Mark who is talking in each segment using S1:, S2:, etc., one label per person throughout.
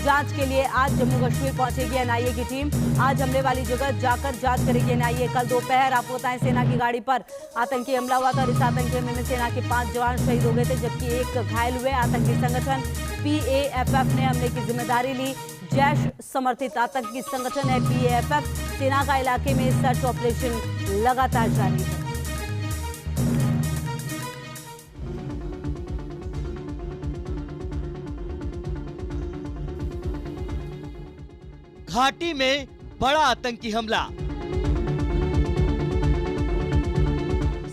S1: जांच के लिए आज जम्मू कश्मीर पहुंचेगी एनआईए की टीम। आज हमले वाली जगह जाकर जांच करेगी एनआईए। कल दोपहर आपको बताएं सेना की गाड़ी पर आतंकी हमला हुआ था और इस आतंकी हमले में सेना के 5 जवान शहीद हो गए थे, जबकि एक घायल हुए। आतंकी संगठन PAFF ने हमले की जिम्मेदारी ली। जैश समर्थित आतंकी संगठन है PAFF। सेना का इलाके में सर्च ऑपरेशन लगातार जारी है।
S2: घाटी में बड़ा आतंकी हमला,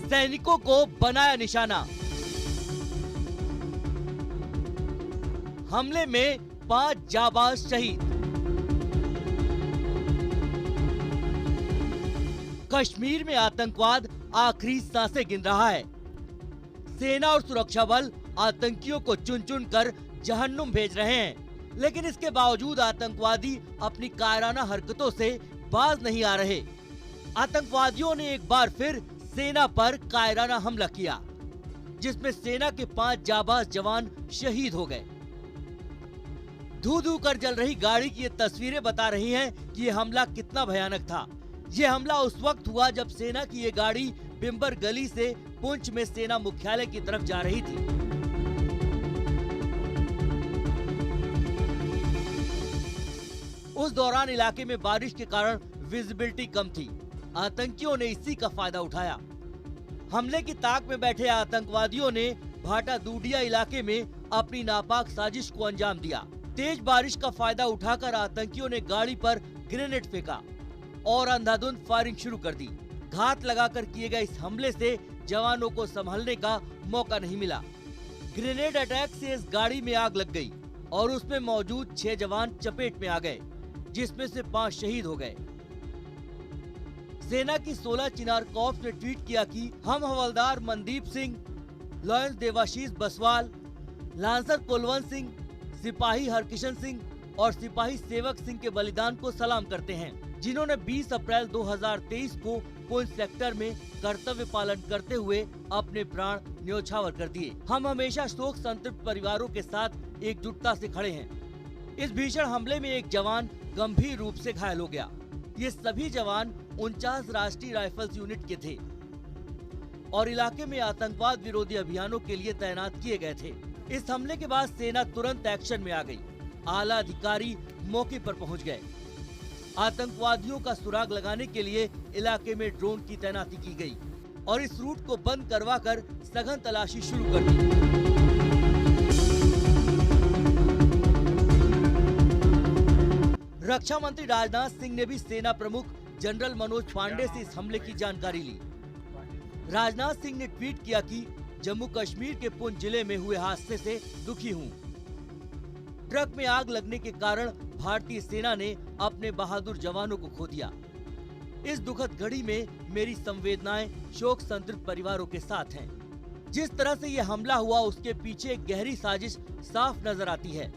S2: सैनिकों को बनाया निशाना। हमले में 5 जाबाज शहीद। कश्मीर में आतंकवाद आखिरी सांसें गिन रहा है। सेना और सुरक्षा बल आतंकियों को चुन चुन कर जहन्नुम भेज रहे हैं, लेकिन इसके बावजूद आतंकवादी अपनी कायराना हरकतों से बाज नहीं आ रहे। आतंकवादियों ने एक बार फिर सेना पर कायराना हमला किया, जिसमें सेना के 5 जाबाज जवान शहीद हो गए। धू धू कर जल रही गाड़ी की ये तस्वीरें बता रही हैं कि ये हमला कितना भयानक था। ये हमला उस वक्त हुआ जब सेना की ये गाड़ी बिम्बर गली से पुंछ में सेना मुख्यालय की तरफ जा रही थी। उस दौरान इलाके में बारिश के कारण विजिबिलिटी कम थी। आतंकियों ने इसी का फायदा उठाया। हमले की ताक में बैठे आतंकवादियों ने भाटा दूडिया इलाके में अपनी नापाक साजिश को अंजाम दिया। तेज बारिश का फायदा उठाकर आतंकियों ने गाड़ी पर ग्रेनेड फेंका और अंधाधुंध फायरिंग शुरू कर दी। घात लगाकर किए गए इस हमले से जवानों को संभलने का मौका नहीं मिला। ग्रेनेड अटैक से इस गाड़ी में आग लग गई और उसमें मौजूद 6 जवान चपेट में आ गए, जिसमें से 5 शहीद हो गए। सेना की 16 चिनार कॉर्प्स ने ट्वीट किया कि हम हवलदार मनदीप सिंह, लॉयंस देवाशीष बसवाल, लांसर कुलवंत सिंह, सिपाही हरकिशन सिंह और सिपाही सेवक सिंह के बलिदान को सलाम करते हैं, जिन्होंने 20 अप्रैल 2023 को पुंछ सेक्टर में कर्तव्य पालन करते हुए अपने प्राण न्योछावर कर दिए। हम हमेशा शोक संतृप्त परिवारों के साथ एकजुटता से खड़े हैं। इस भीषण हमले में एक जवान गंभीर रूप से घायल हो गया। ये सभी जवान 49 राष्ट्रीय राइफल्स यूनिट के थे और इलाके में आतंकवाद विरोधी अभियानों के लिए तैनात किए गए थे। इस हमले के बाद सेना तुरंत एक्शन में आ गई। आला अधिकारी मौके पर पहुंच गए। आतंकवादियों का सुराग लगाने के लिए इलाके में ड्रोन की तैनाती की गई और इस रूट को बंद करवाकर सघन तलाशी शुरू कर दी। रक्षा मंत्री राजनाथ सिंह ने भी सेना प्रमुख जनरल मनोज पांडे से इस हमले की जानकारी ली। राजनाथ सिंह ने ट्वीट किया कि जम्मू कश्मीर के पुंछ जिले में हुए हादसे से दुखी हूं। ट्रक में आग लगने के कारण भारतीय सेना ने अपने बहादुर जवानों को खो दिया। इस दुखद घड़ी में मेरी संवेदनाएं शोक संतृप्त परिवारों के साथ हैं। जिस तरह से यह हमला हुआ उसके पीछे एक गहरी साजिश साफ नजर आती है।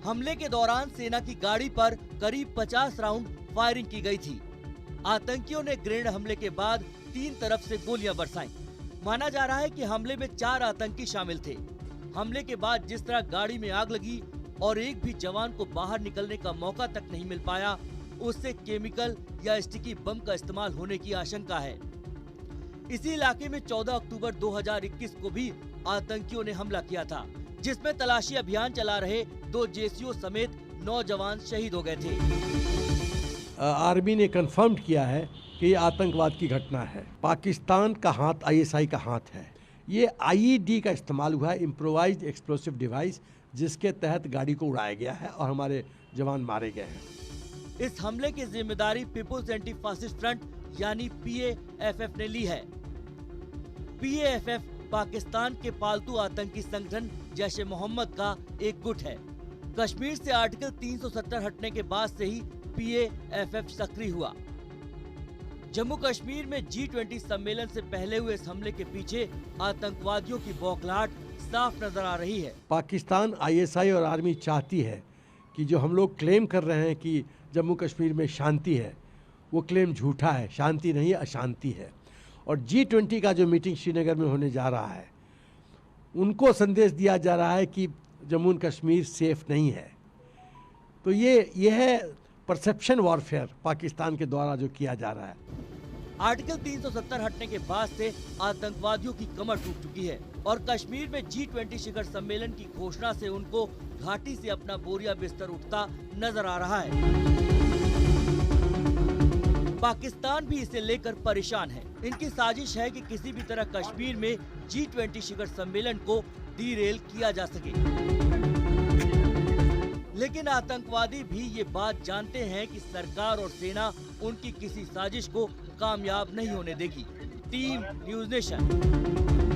S2: हमले के दौरान सेना की गाड़ी पर करीब 50 राउंड फायरिंग की गई थी। आतंकियों ने ग्रेनेड हमले के बाद 3 तरफ से गोलियां बरसाईं। माना जा रहा है कि हमले में 4 आतंकी शामिल थे। हमले के बाद जिस तरह गाड़ी में आग लगी और एक भी जवान को बाहर निकलने का मौका तक नहीं मिल पाया, उससे केमिकल या स्टिकी बम का इस्तेमाल होने की आशंका है। इसी इलाके में 14 अक्टूबर 2021 को भी आतंकियों ने हमला किया था, जिसमें तलाशी अभियान चला रहे 2 JCO समेत 9 जवान शहीद हो गए थे।
S3: आर्मी ने कंफर्म किया है कि ये आतंकवाद की घटना है। पाकिस्तान का हाथ ISI का हाथ है। ये IED का इस्तेमाल हुआ है, इम्प्रोवाइज्ड एक्सप्लोसिव डिवाइस, जिसके तहत गाड़ी को उड़ाया गया है और हमारे जवान मारे गए हैं।
S2: इस हमले की जिम्मेदारी पीपुल्स एंटी फासिस्ट फ्रंट यानी PAFF ने ली है। PAFF पाकिस्तान के पालतू आतंकी संगठन जैश-ए मोहम्मद का एक गुट है। कश्मीर से आर्टिकल 370 हटने के बाद से ही PAFF सक्रिय हुआ। जम्मू कश्मीर में G20 सम्मेलन से पहले हुए इस हमले के पीछे आतंकवादियों की बौखलाहट साफ नजर आ रही है।
S3: पाकिस्तान, ISI और आर्मी चाहती है कि जो हम लोग क्लेम कर रहे हैं कि जम्मू कश्मीर में शांति है, वो क्लेम झूठा है। शांति नहीं, अशांति है। और G20 का जो मीटिंग श्रीनगर में होने जा रहा है, उनको संदेश दिया जा रहा है कि जम्मू कश्मीर सेफ नहीं है। तो ये है परसेप्शन वॉरफेयर पाकिस्तान के द्वारा जो किया जा रहा है।
S2: आर्टिकल 370 हटने के बाद से आतंकवादियों की कमर टूट चुकी है और कश्मीर में G20 शिखर सम्मेलन की घोषणा से उनको घाटी से अपना बोरिया बिस्तर उठता नजर आ रहा है। पाकिस्तान भी इसे लेकर परेशान है। इनकी साजिश है कि किसी भी तरह कश्मीर में G20 शिखर सम्मेलन को डीरेल किया जा सके। लेकिन आतंकवादी भी ये बात जानते हैं कि सरकार और सेना उनकी किसी साजिश को कामयाब नहीं होने देगी। Team news nation.